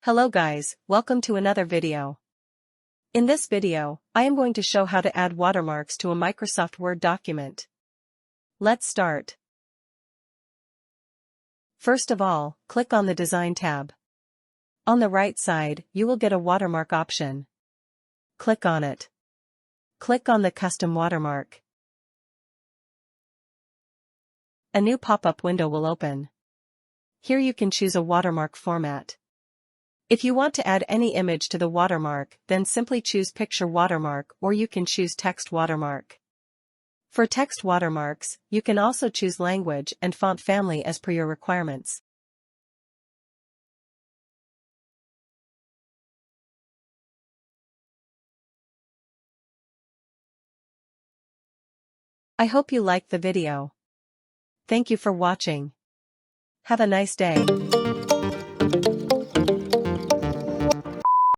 Hello guys, welcome to another video. In this video, I am going to show how to add watermarks to a Microsoft Word document. Let's start. First of all, click on the Design tab. On the right side, you will get a watermark option. Click on it. Click on the Custom Watermark. A new pop-up window will open. Here you can choose a watermark format. If you want to add any image to the watermark, then simply choose Picture Watermark, or you can choose Text Watermark. For text watermarks, you can also choose language and font family as per your requirements. I hope you liked the video. Thank you for watching. Have a nice day.